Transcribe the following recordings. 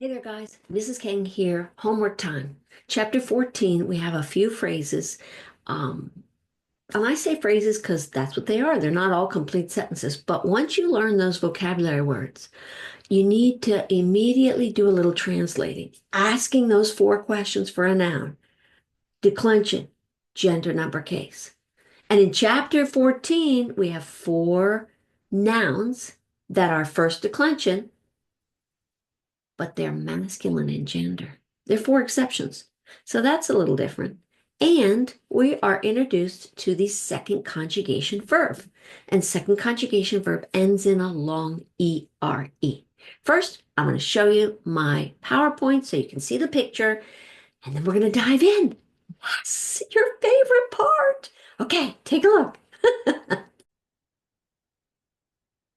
Hey there, guys. Mrs. King here. Homework time. Chapter 14, we have a few phrases. Um, and I say phrases because that's what they are. They're not all complete sentences. But once you learn those vocabulary words, you need to immediately do a little translating, asking those four questions for a noun. Declension, gender, number, case. And in chapter 14, we have four nouns that are first declension, but they're masculine in gender. There are four exceptions. So that's a little different. And we are introduced to the second conjugation verb. And second conjugation verb ends in a long ERE. First, I'm going to show you my PowerPoint so you can see the picture, and then we're going to dive in. Yes, your favorite part. Okay, take a look.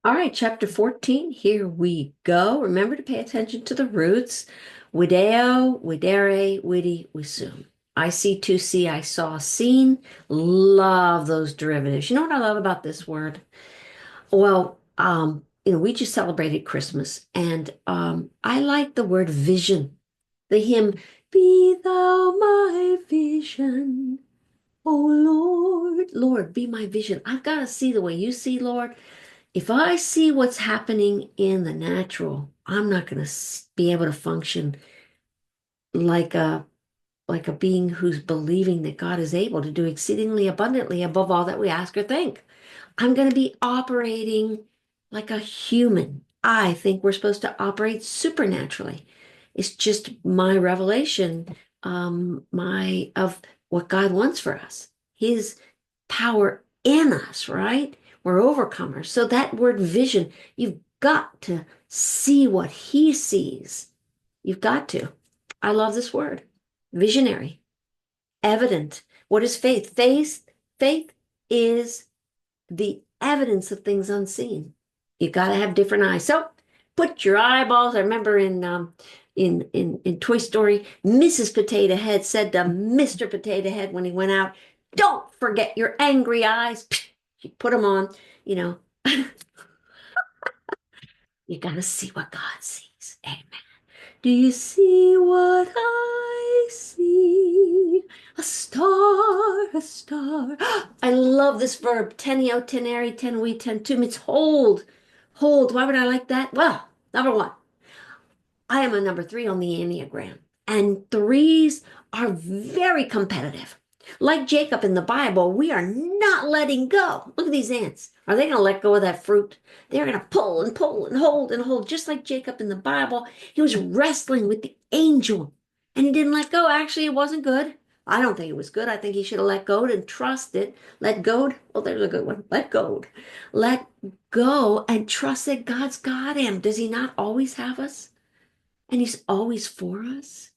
All right, chapter 14, here we go. Remember to pay attention to the roots. Video, videre, witty, wisum. I see to see, I saw, seen. Love those derivatives. You know what I love about this word? Well, we just celebrated Christmas, and I like the word vision. The hymn, Be thou my vision, O Lord. Lord, be my vision. I've got to see the way you see, Lord. If I see what's happening in the natural, I'm not going to be able to function like a being who's believing that God is able to do exceedingly abundantly above all that we ask or think. I'm going to be operating like a human. I think we're supposed to operate supernaturally. It's just my revelation, my of what God wants for us. His power in us, right? We're overcomers. So that word vision, you've got to see what he sees. You've got to. I love this word. Visionary, evident. What is faith? Faith is the evidence of things unseen. You got to have different eyes. So put your eyeballs. I remember in Toy Story, Mrs. Potato Head said to Mr. Potato Head when he went out, "Don't forget your angry eyes." She put them on. You know, you got to see what God sees. Amen. Do you see what I see? A star, a star. I love this verb, teneo, tenere, tenui, tentum. It's hold. Hold. Why would I like that? Well, number one, I am a number three on the Enneagram, and threes are very competitive. Like Jacob in the Bible, we are not letting go. Look at these ants. Are they going to let go of that fruit? They're going to pull and pull and hold, just like Jacob in the Bible. He was wrestling with the angel and he didn't let go. Actually, it wasn't good. I don't think it was good. I think he should have let go and trusted. Let go. Oh, there's a good one. Let go. Let go and trust that God's got him. Does he not always have us? And he's always for us.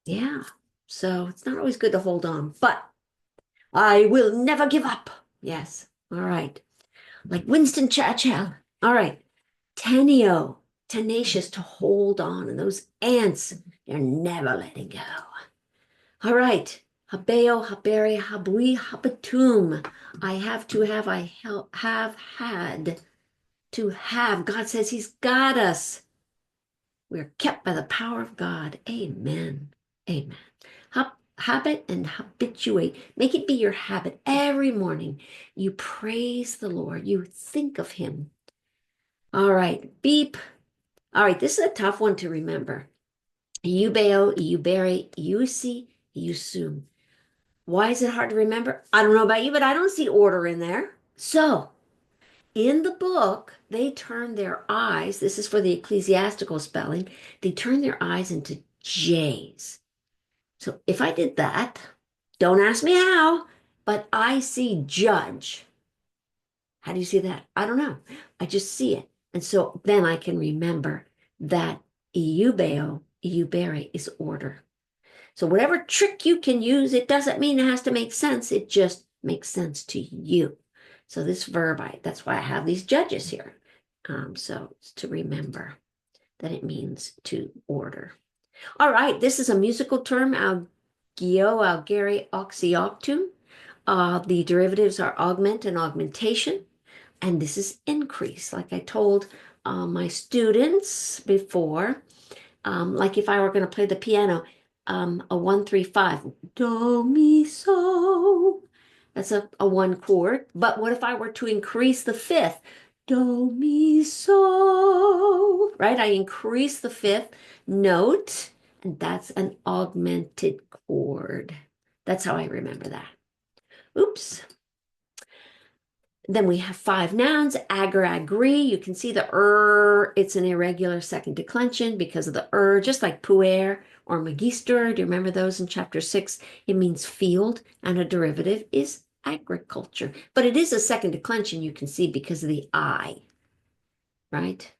Yeah. So it's not always good to hold on, but I will never give up. Yes. All right. Like Winston Churchill. All right. Tenio, tenacious to hold on. And those ants, they're never letting go. All right. Habeo, habere, habui, habitum. I have to have, have had to have. God says he's got us. We're kept by the power of God. Amen. Amen. Habit and habituate. Make it be your habit every morning. You praise the Lord. You think of him. All right. Beep. All right. This is a tough one to remember. Eubeo, eubere, eusi, eusum. Why is it hard to remember? I don't know about you, but I don't see order in there. So in the book, they turn their eyes, this is for the ecclesiastical spelling, they turn their eyes into J's. So if I did that, don't ask me how, but I see judge. How do you see that? I don't know. I just see it. And so then I can remember that eubeo, eubere is order. So whatever trick you can use, it doesn't mean it has to make sense. It just makes sense to you. So this verb, that's why I have these judges here. So it's to remember that it means to order. All right, this is a musical term, algio, algere, oxyoctum. The derivatives are augment and augmentation, and this is increase. Like I told my students before, Like if I were going to play the piano, a 1-3-5, do, mi, so. That's a one chord. But what if I were to increase the fifth? Do, mi, so, right? I increase the fifth note, and that's an augmented chord. That's how I remember that. Oops. Then we have 5 nouns, agar, agree. You can see the it's an irregular second declension because of the just like puer or magister. Do you remember those in chapter 6? It means field, and a derivative is agriculture. But it is a second declension, you can see, because of the I, right?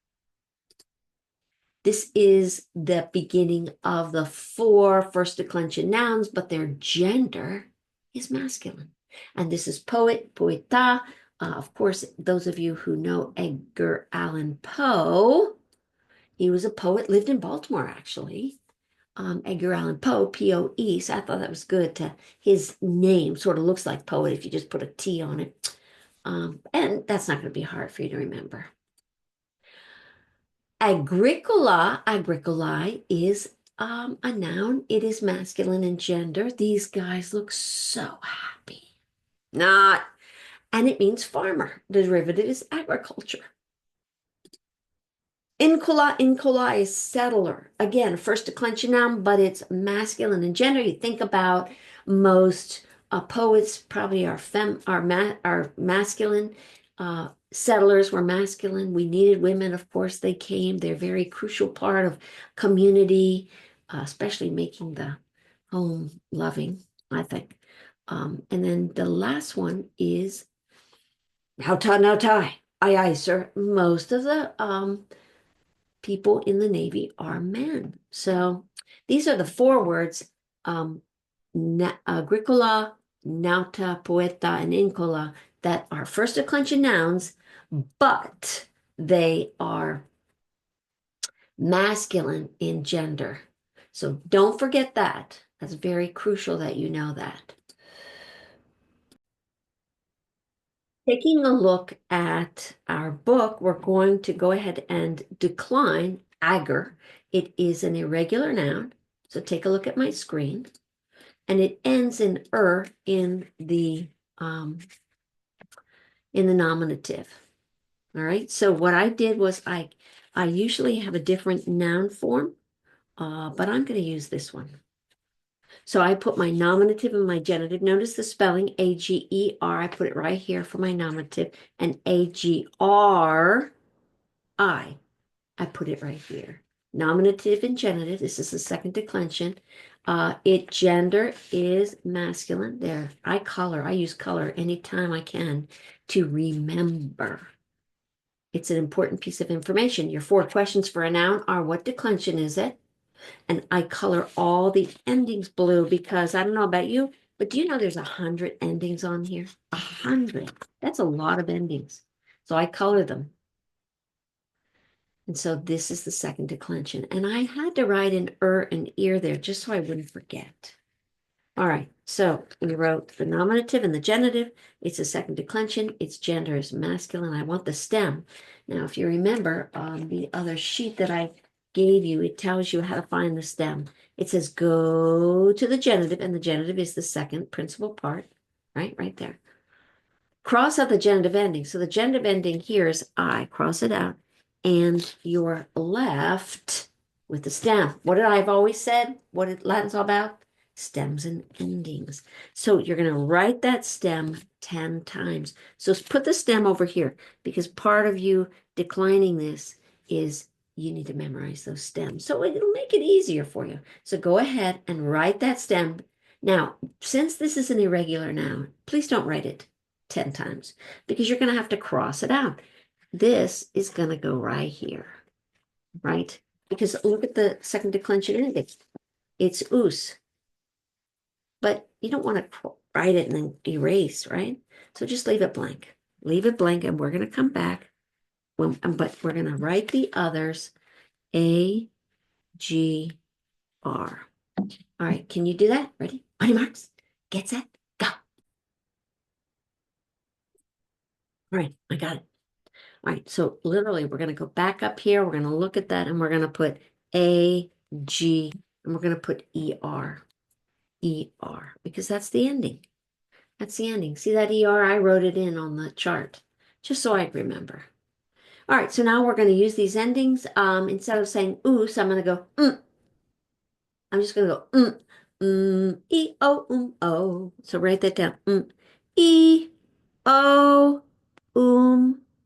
This is the beginning of the 4 first declension nouns, but their gender is masculine. And this is poet, poeta. Of course, those of you who know Edgar Allan Poe, he was a poet, lived in Baltimore, actually. Edgar Allan Poe, Poe. So I thought that was good. His name sort of looks like poet if you just put a T on it. And that's not going to be hard for you to remember. Agricola, agricolae is a noun. It is masculine in gender. These guys look so happy. Not. And it means farmer. The derivative is agriculture. Incola, incola is settler. Again, first declension noun, but it's masculine in gender. You think about most poets probably are masculine. Settlers were masculine. We needed women, of course, they came. They're a very crucial part of community, especially making the home loving, I think. And then the last one is nauta, nautai. Aye, aye, sir. Most of the people in the Navy are men. So these are the 4 words, agricola, nauta, poeta, and incola, that are first declension nouns, but they are masculine in gender. So don't forget that. That's very crucial that you know that. Taking a look at our book, we're going to go ahead and decline agar. It is an irregular noun. So take a look at my screen. And it ends in in the nominative. All right. So what I did was I usually have a different noun form, but I'm going to use this one. So I put my nominative and my genitive. Notice the spelling A-G-E-R. I put it right here for my nominative, and A-G-R-I. I put it right here. Nominative and genitive. This is the second declension. It gender is masculine. There, I use color anytime I can to remember. It's an important piece of information. Your 4 questions for a noun are: what declension is it? And I color all the endings blue because I don't know about you, but do you know there's 100 endings on here? 100. That's a lot of endings. So I color them. And so this is the second declension. And I had to write an and ear there just so I wouldn't forget. All right, so we wrote the nominative and the genitive. It's a second declension. Its gender is masculine. I want the stem. Now, if you remember on the other sheet that I gave you, it tells you how to find the stem. It says go to the genitive, and the genitive is the second principal part, right there. Cross out the genitive ending. So the genitive ending here is I. Cross it out. And you're left with the stem. What did I have always said? What Latin's all about? Stems and endings. So you're going to write that stem 10 times. So put the stem over here, because part of you declining this is you need to memorize those stems. So it'll make it easier for you. So go ahead and write that stem. Now, since this is an irregular noun, please don't write it 10 times, because you're going to have to cross it out. This is going to go right here, right? Because look at the second declension ending. It's us. But you don't want to write it and then erase, right? So just leave it blank. Leave it blank, and we're going to come back. But we're going to write the others, A, G, R. All right, can you do that? Ready? On your marks, get set, go. All right, I got it. All right, so literally we're going to go back up here. We're going to look at that, and we're going to put A, G, and we're going to put ER, ER, because that's the ending. That's the ending. See that ER? I wrote it in on the chart, just so I remember. All right, so now we're going to use these endings. Instead of saying oos, I'm going to go I'm just going to go e, o, o. So write that down. E, o,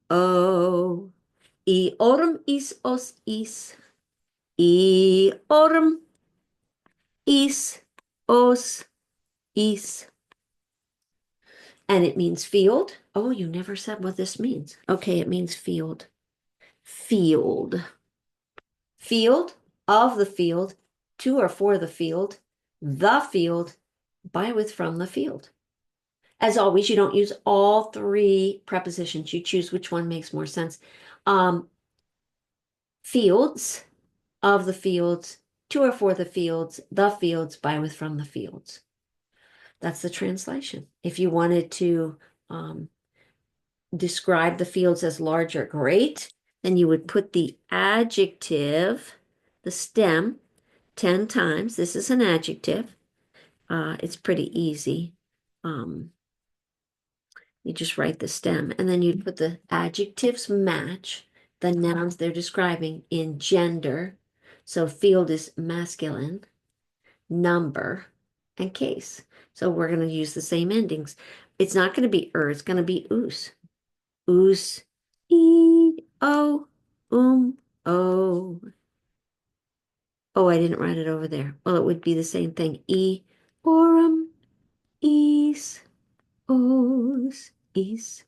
o. E, orum, is, os, is. E, orum, is, os, is. And it means field. Oh, you never said what this means. Okay, it means field. Field. Field, of the field, to or for the field, the field, by, with, from the field. As always, you don't use all three prepositions. You choose which one makes more sense. Fields, of the fields, to or for the fields, the fields, by, with, from the fields. That's the translation. If you wanted to describe the fields as large or great, then you would put the adjective, the stem, 10 times. This is an adjective. It's pretty easy. You just write the stem, and then you'd put the adjectives match the nouns they're describing in gender. So field is masculine, number, and case. So we're going to use the same endings. It's not going to be it's going to be oos. Oos, e, o, o. Oh, I didn't write it over there. Well, it would be the same thing. E, orum, is, os, is.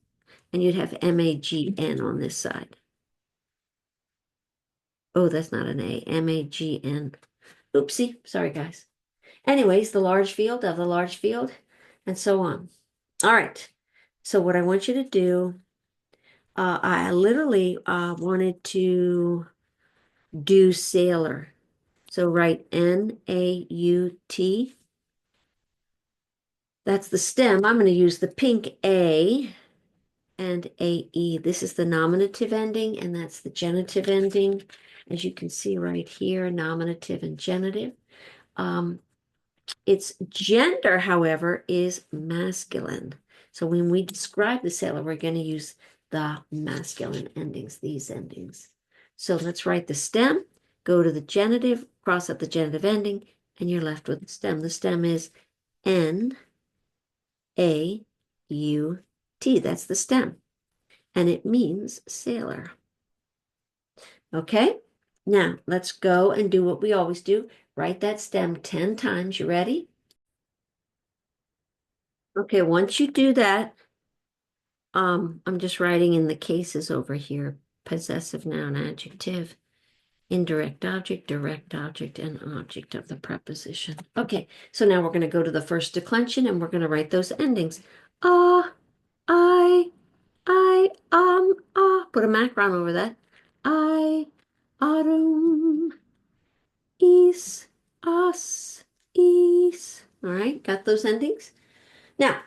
And you'd have MAGN on this side. Oh, that's not an A. MAGN. Oopsie. Sorry, guys. Anyways, the large field of the large field, and so on. All right. So what I want you to do, I literally wanted to do sailor. So write N-A-U-T. That's the stem. I'm going to use the pink A and AE. This is the nominative ending, and that's the genitive ending. As you can see right here, nominative and genitive. Its gender, however, is masculine. So when we describe the sailor, we're going to use the masculine endings, these endings. So let's write the stem, go to the genitive, cross out the genitive ending, and you're left with the stem. The stem is N-A-U-T. That's the stem. And it means sailor. Okay? Now, let's go and do what we always do. Write that stem 10 times. You ready? Okay, once you do that, I'm just writing in the cases over here. Possessive noun, adjective, indirect object, direct object, and object of the preposition. Okay, so now we're going to go to the first declension and we're going to write those endings. I, put a macron over that. I, autumn, is, us, is. All right, got those endings? Now,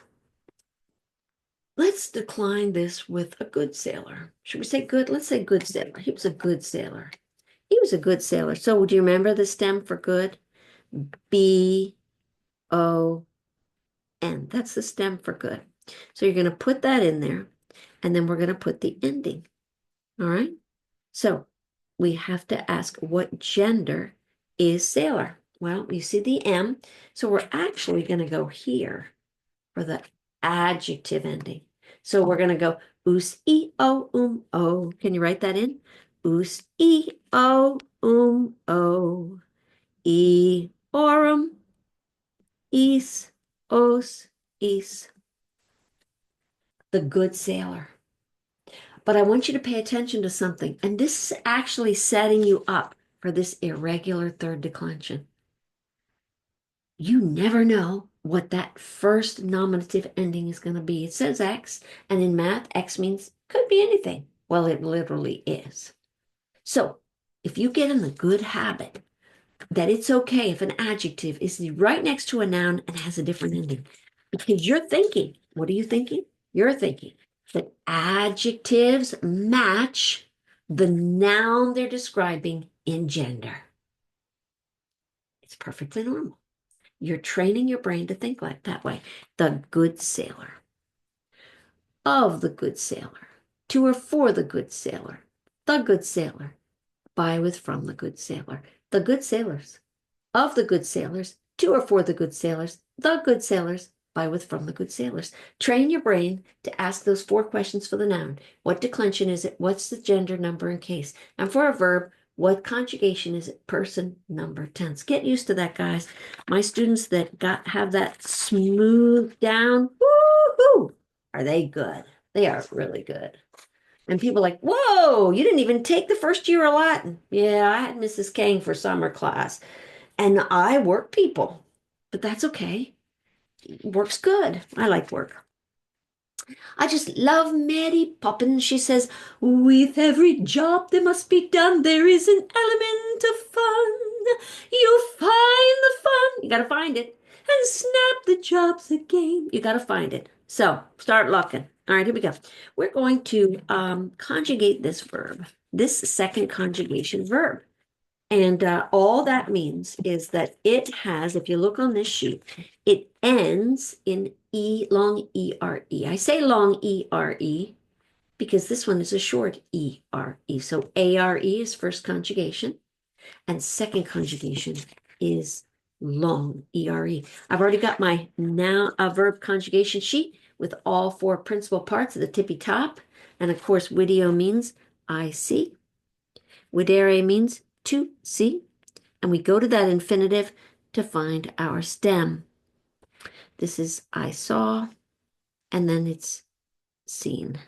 let's decline this with a good sailor. Should we say good? Let's say good sailor. He was a good sailor. He was a good sailor. So would you remember the stem for good? B-O-N. That's the stem for good. So you're going to put that in there, and then we're going to put the ending. All right? So we have to ask, what gender is sailor? Well, you see the M. So we're actually going to go here for the adjective ending. So we're going to go us, e, o, o. Can you write that in? Us, e, o, o. E, orum, is, os, is. The good sailor. But I want you to pay attention to something. And this is actually setting you up for this irregular third declension. You never know what that first nominative ending is going to be. It says X, and in math, X means could be anything. Well, it literally is. So if you get in the good habit that it's okay if an adjective is right next to a noun and has a different ending, because you're thinking, what are you thinking? You're thinking that adjectives match the noun they're describing in gender. It's perfectly normal. You're training your brain to think like that way. The good sailor, of the good sailor, to or for the good sailor, the good sailor, by with from the good sailor, the good sailors, of the good sailors, to or for the good sailors, the good sailors, by with from the good sailors. Train your brain to ask those 4 questions for the noun. What declension is it? What's the gender, number, and case? And for a verb, what conjugation is it? Person, number, tense. Get used to that, guys. My students that have that smooth down, woohoo, are they good? They are really good. And people are like, whoa, you didn't even take the first year of Latin. Yeah, I had Mrs. Kang for summer class. And I work people, but that's okay. Work's good. I like work. I just love Mary Poppins. She says, with every job that must be done, there is an element of fun. You find the fun. You got to find it. And snap the job's a game. You got to find it. So start looking. All right, here we go. We're going to conjugate this verb, this second conjugation verb. And all that means is that it has, if you look on this sheet, it ends in E, long E-R-E. I say long E-R-E because this one is a short E-R-E. So A-R-E is first conjugation, and second conjugation is long E-R-E. I've already got my noun verb conjugation sheet with all 4 principal parts at the tippy top. And of course, video means I see. Videre means to see. And we go to that infinitive to find our stem. This is I saw, and then it's seen.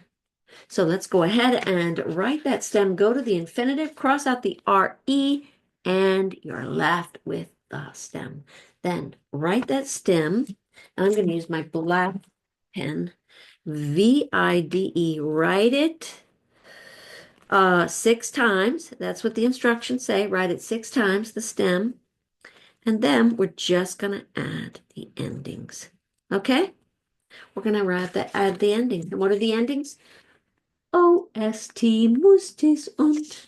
So let's go ahead and write that stem. Go to the infinitive, cross out the RE, and you're left with the stem. Then write that stem. I'm going to use my black pen, VIDE. Write it 6 times. That's what the instructions say. Write it 6 times, the stem. And then we're just going to add the endings. Okay? We're going to add the endings. And what are the endings? O-S-T, mustis und.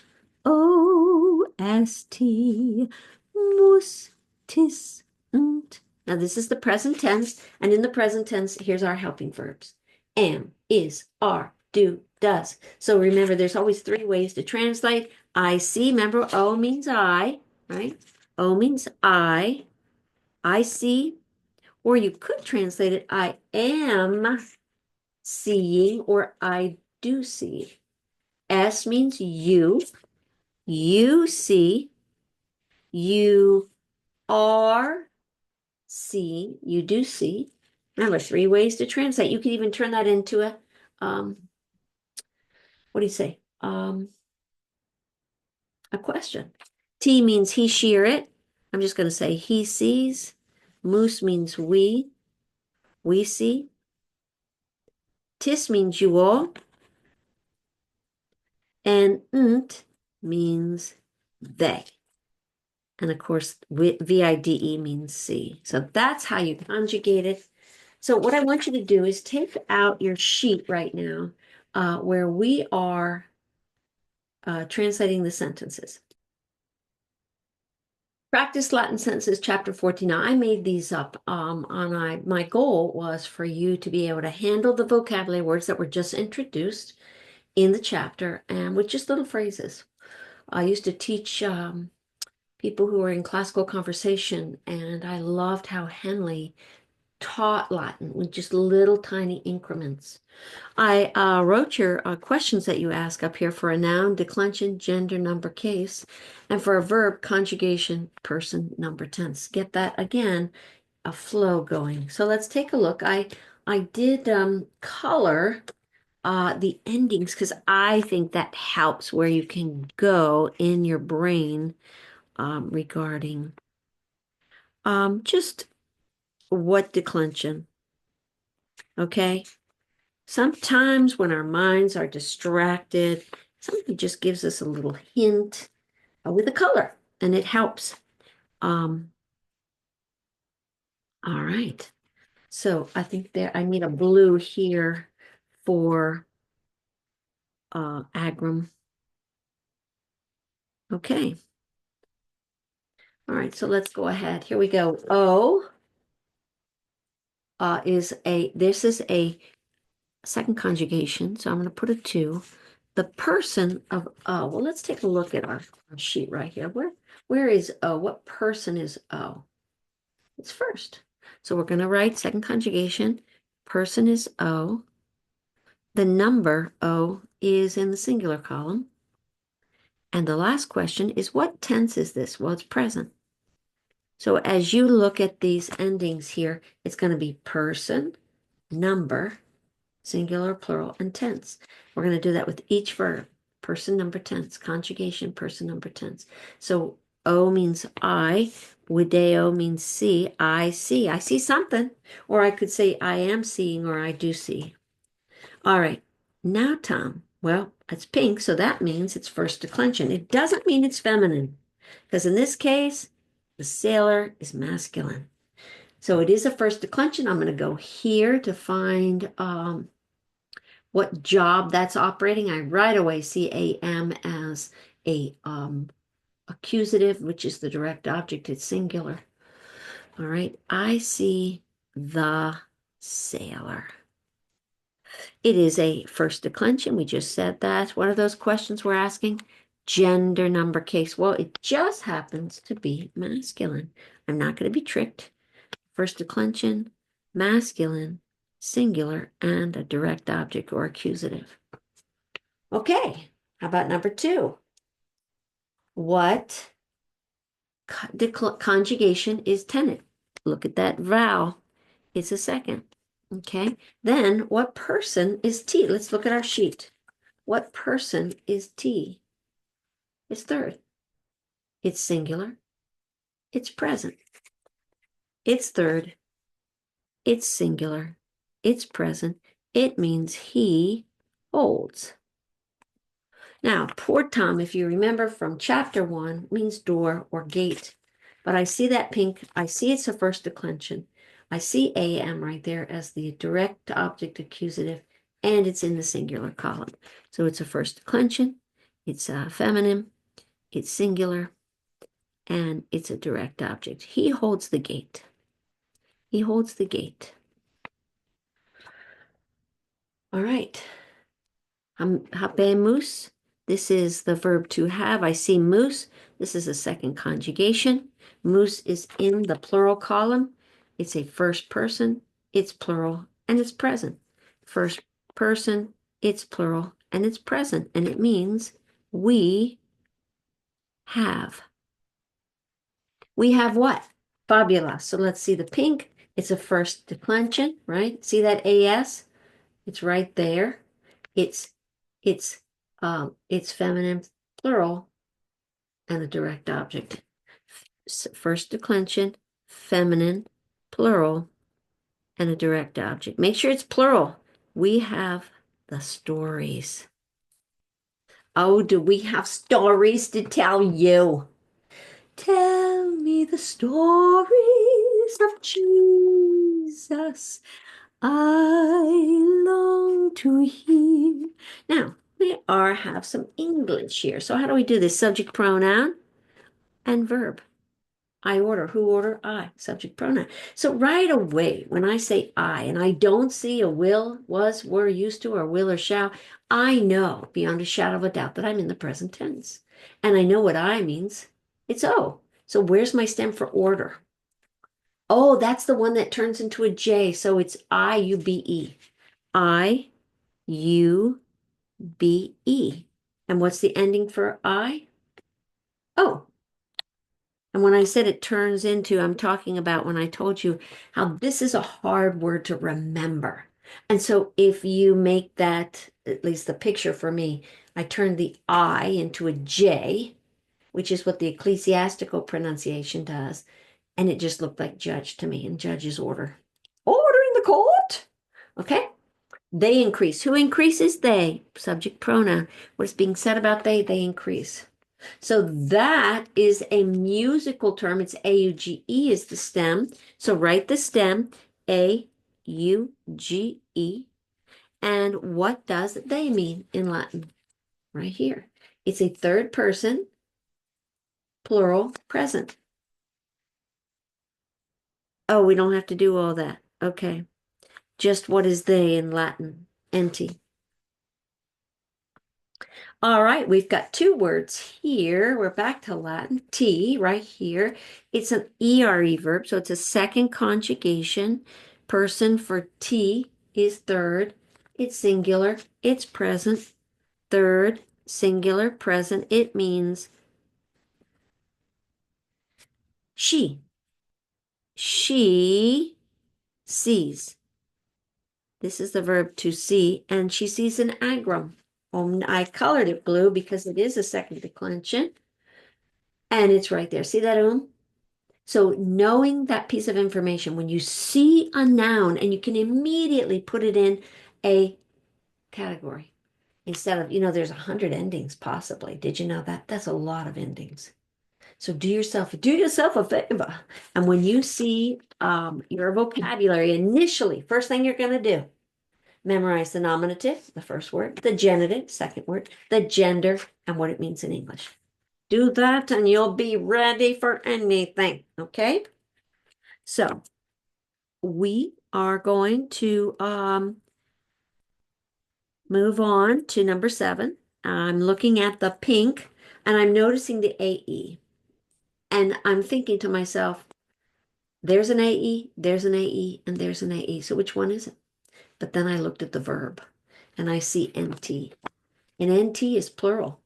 O-S-T, mustis und. Now this is the present tense. And in the present tense, here's our helping verbs. Am, is, are, do, does. So remember, there's always 3 ways to translate. I see. Remember, O means I, right? O means I see, or you could translate it, I am seeing, or I do see. S means you see, you are seeing, you do see. Remember, 3 ways to translate. You could even turn that into a, what do you say? A question. T means he, she, or it. I'm just going to say he sees. Moose means we see. Tis means you all. And nt means they. And of course, VIDE means see. So that's how you conjugate it. So what I want you to do is take out your sheet right now where we are translating the sentences. Practice Latin sentences, chapter 14. Now, I made these up my goal was for you to be able to handle the vocabulary words that were just introduced in the chapter and with just little phrases. I used to teach people who were in classical conversation, and I loved how Henley taught Latin with just little tiny increments. I wrote your questions that you ask up here for a noun, declension, gender, number, case, and for a verb, conjugation, person, number, tense. Get that again, a flow going. So let's take a look. I did color the endings because I think that helps where you can go in your brain regarding just what declension. Okay. Sometimes when our minds are distracted, somebody just gives us a little hint with a color and it helps. All right. So I think I need a blue here for agrum. Okay. All right, so let's go ahead. Here we go. O this is a second conjugation, so I'm going to put a 2. The person of O, well, let's take a look at our sheet right here. Where is O? What person is O? It's first. So we're going to write second conjugation. Person is O. The number O is in the singular column. And the last question is, what tense is this? Well, it's present. So as you look at these endings here, it's going to be person, number, singular, plural, and tense. We're going to do that with each verb. Person, number, tense. Conjugation, person, number, tense. So O means I. Video means see. I see. I see something. Or I could say I am seeing or I do see. All right. Now, Tom. Well, it's pink, so that means it's first declension. It doesn't mean it's feminine, because in this case, the sailor is masculine. So it is a first declension. I'm going to go here to find what job that's operating. I right away see am as a accusative, which is the direct object. It's singular. All right. I see the sailor. It is a first declension. We just said that. What are those questions we're asking? Gender, number, case. Well, it just happens to be masculine. I'm not going to be tricked. First declension, masculine, singular, and a direct object or accusative. Okay, how about number 2? What conjugation is tenant? Look at that vowel. It's a second. Okay, then what person is T? Let's look at our sheet. What person is T? It's third. It's singular. It's present. It's third. It's singular. It's present. It means he holds. Now, poor Tom, if you remember from chapter 1, means door or gate. But I see that pink. I see it's a first declension. I see am right there as the direct object accusative, and it's in the singular column. So it's a first declension. It's a feminine. It's singular. And it's a direct object. He holds the gate. He holds the gate. All right. Habemos. This is the verb to have. I see moose. This is a second conjugation. Moose is in the plural column. It's a first person. It's plural and it's present. First person, it's plural and it's present. And it means we have. We have what? Fabula. So let's see the pink. It's a first declension, right? See that AS? It's right there. It's it's feminine plural and a direct object. First declension, feminine plural and a direct object. Make sure it's plural. We have the stories. Oh, do we have stories to tell you? Tell me the stories of Jesus. I long to hear. Now, we have some English here. So how do we do this? Subject, pronoun, and verb. I order. Who order? I. Subject, pronoun. So right away, when I say I, and I don't see a will, was, were, used to, or will or shall, I know beyond a shadow of a doubt that I'm in the present tense. And I know what I means. It's O. So where's my stem for order? Oh, that's the one that turns into a J. So it's I-U-B-E. I-U-B-E. And what's the ending for I? Oh. And when I said it turns into, I'm talking about when I told you how this is a hard word to remember. And so if you make that, at least the picture for me, I turned the I into a J, which is what the ecclesiastical pronunciation does. And it just looked like judge to me, and judge's order. Order in the court. Okay. They increase. Who increases? They. Subject pronoun. What is being said about they increase. So that is a musical term. It's A-U-G-E is the stem. So write the stem, A-U-G-E. And what does they mean in Latin? Right here. It's a third person, plural, present. Oh, we don't have to do all that. Okay. Just what is they in Latin? Enti. All right, we've got two words here. We're back to Latin. T right here. It's an ERE verb, so it's a second conjugation. Person for T is third. It's singular. It's present. Third, singular, present. It means she. She sees. This is the verb to see, and she sees an agram. I colored it blue because it is a second declension, and it's right there. See that, So knowing that piece of information, when you see a noun and you can immediately put it in a category instead of, there's 100 endings possibly. Did you know that? That's a lot of endings. So do yourself a favor. And when you see your vocabulary initially, first thing you're going to do, memorize the nominative, the first word, the genitive, second word, the gender, and what it means in English. Do that and you'll be ready for anything. Okay? So we are going to move on to number 7. I'm looking at the pink and I'm noticing the AE. And I'm thinking to myself, there's an AE, there's an AE, and there's an AE. So which one is it? But then I looked at the verb and I see NT. And NT is plural.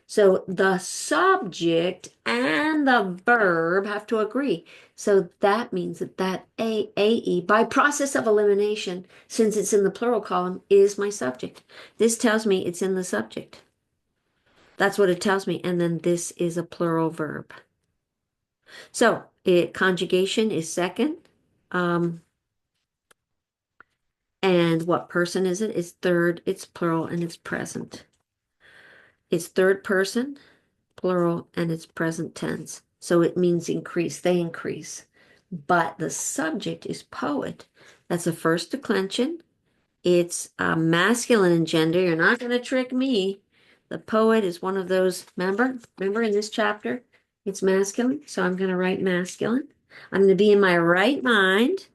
So the subject and the verb have to agree. So that means that AE, by process of elimination, since it's in the plural column, is my subject. This tells me it's in the subject. That's what it tells me. And then this is a plural verb. So conjugation is second. And what person is it? It's third, it's plural, and it's present. It's third person, plural, and it's present tense. So it means increase, they increase. But the subject is poet. That's the first declension. It's masculine in gender. You're not going to trick me. The poet is one of those, remember in this chapter, it's masculine. So I'm going to write masculine. I'm going to be in my right mind.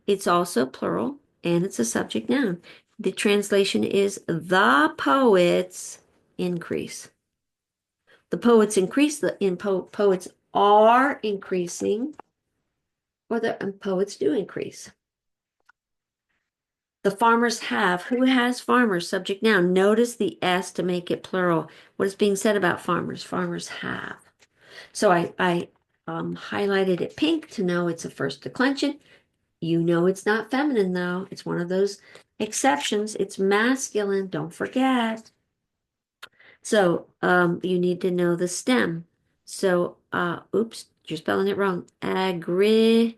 It's also plural and it's a subject noun. The translation is the poets increase. The poets increase, poets are increasing, or the poets do increase. The farmers have. Who has farmers? Subject noun. Notice the S to make it plural. What is being said about farmers? Farmers have. So I highlighted it pink to know it's a first declension. You know it's not feminine though. It's one of those exceptions. It's masculine. Don't forget. So you need to know the stem. So oops, you're spelling it wrong. Agricole.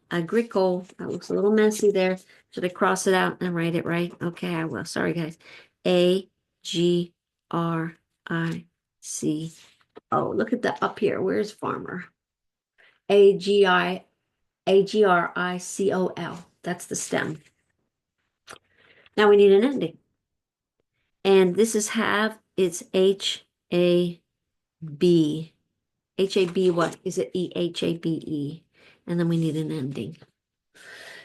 That looks a little messy there. Should I cross it out and write it right? Okay, I will. Sorry, guys. Agric. Oh, look at the up here. Where's farmer? Agricol. That's the stem. Now we need an ending. And this is have. It's HAB. HAB, what? Is it EHABE? And then we need an ending.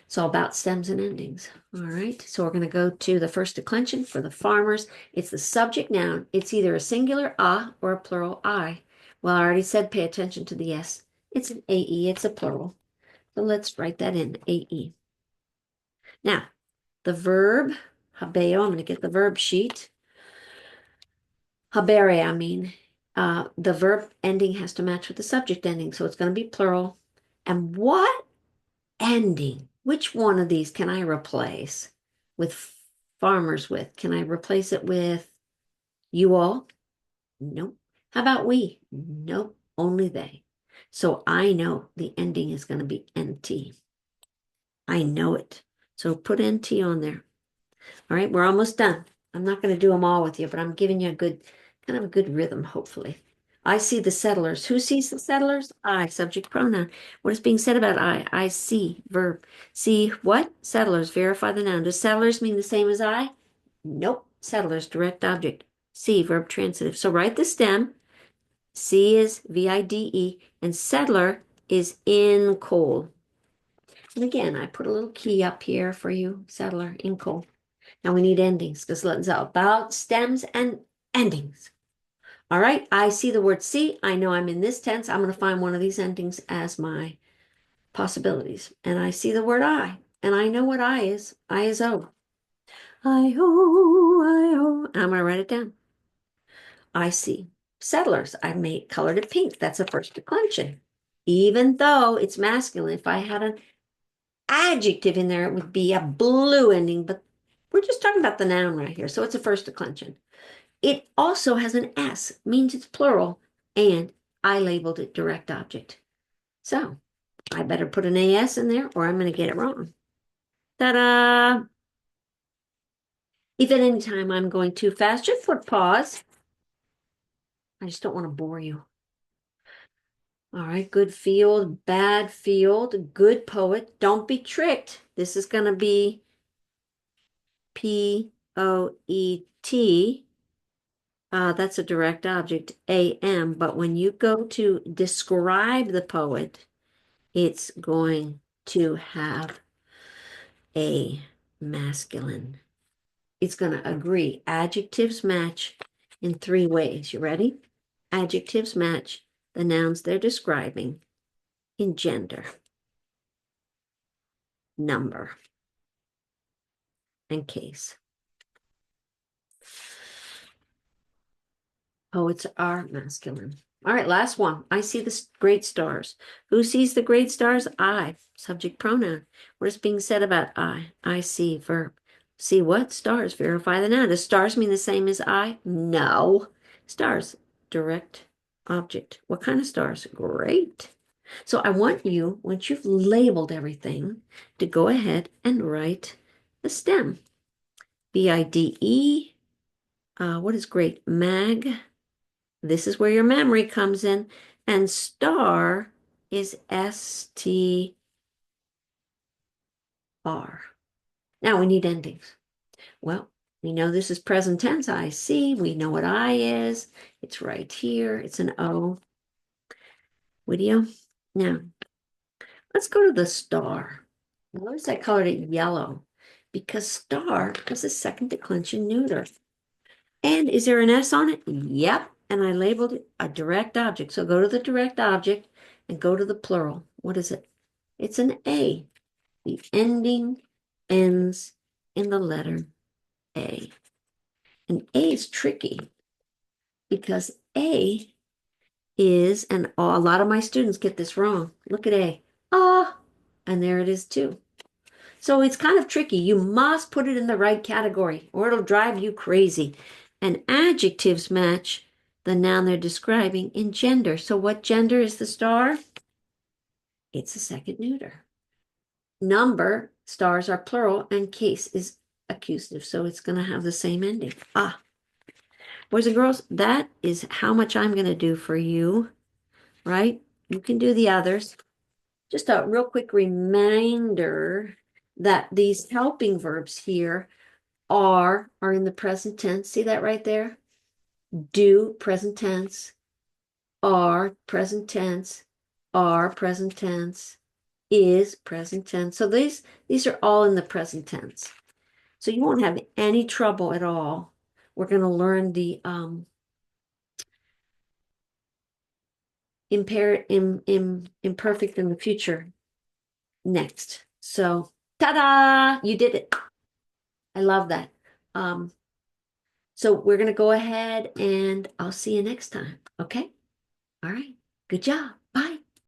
It's all about stems and endings. All right. So we're going to go to the first declension for the farmers. It's the subject noun. It's either a singular a or a plural I. Well, I already said pay attention to the S. It's an AE. It's a plural. So let's write that in, AE. Now, the verb, habeo, I'm going to get the verb sheet. Habere, I mean. The verb ending has to match with the subject ending. So it's going to be plural. And what ending? Which one of these can I replace with farmers with? Can I replace it with you all? Nope. How about we? Nope. Only they. So I know the ending is going to be NT. I know it. So put NT on there. All right, we're almost done. I'm not going to do them all with you, but I'm giving you kind of a good rhythm, hopefully. I see the settlers. Who sees the settlers? I, subject pronoun. What is being said about I? I see, verb. See what? Settlers. Verify the noun. Does settlers mean the same as I? Nope. Settlers, direct object. See, verb transitive. So write the stem. See is VIDE, and settler is in cold. And again, I put a little key up here for you, settler, in cold. Now we need endings because it's about stems and endings. All right, I see the word see. I know I'm in this tense. I'm going to find one of these endings as my possibilities. And I see the word I, and I know what I is. I is O. I-O. And I'm going to write it down. I see. Settlers. I made colored it pink. That's the first declension. Even though it's masculine, if I had an adjective in there, it would be a blue ending, but we're just talking about the noun right here. So it's a first declension. It also has an S, means it's plural, and I labeled it direct object. So I better put an AS in there or I'm going to get it wrong. Ta-da! If at any time I'm going too fast, just put pause. I just don't want to bore you. All right, good field, bad field, good poet. Don't be tricked. This is going to be Poet. That's a direct object, AM. But when you go to describe the poet, it's going to have a masculine. It's going to agree. Adjectives match in 3 ways. You ready? Adjectives match the nouns they're describing in gender, number, and case. Poets are masculine. All right, last one. I see the great stars. Who sees the great stars? I. Subject pronoun. What is being said about I? I see. Verb. See what? Stars. Verify the noun. Does stars mean the same as I? No. Stars. Direct object. What kind of stars? Great. So I want you, once you've labeled everything, to go ahead and write the stem. BIDE. What is great? Mag. This is where your memory comes in. And star is STR. Now we need endings. Well, we know this is present tense. I see. We know what I is. It's right here. It's an O. Video. Now, let's go to the star. Notice I colored it yellow because star is a second declension neuter. And is there an S on it? Yep. And I labeled it a direct object. So go to the direct object and go to the plural. What is it? It's an A. The ending ends in the letter A. And A is tricky because A is, and a lot of my students get this wrong. Look at A. Ah, and there it is too. So it's kind of tricky. You must put it in the right category or it'll drive you crazy. And adjectives match the noun they're describing in gender. So what gender is the star? It's a second neuter. Number, stars are plural, and case is accusative. So it's going to have the same ending. Ah, boys and girls, that is how much I'm going to do for you, right? You can do the others. Just a real quick reminder that these helping verbs here are in the present tense. See that right there? Do, present tense. Are, present tense. Are, present tense. Is, present tense. So these are all in the present tense. So you won't have any trouble at all. We're going to learn the imperfect in the future next. So, ta-da! You did it. I love that. So we're going to go ahead and I'll see you next time. Okay? All right. Good job. Bye.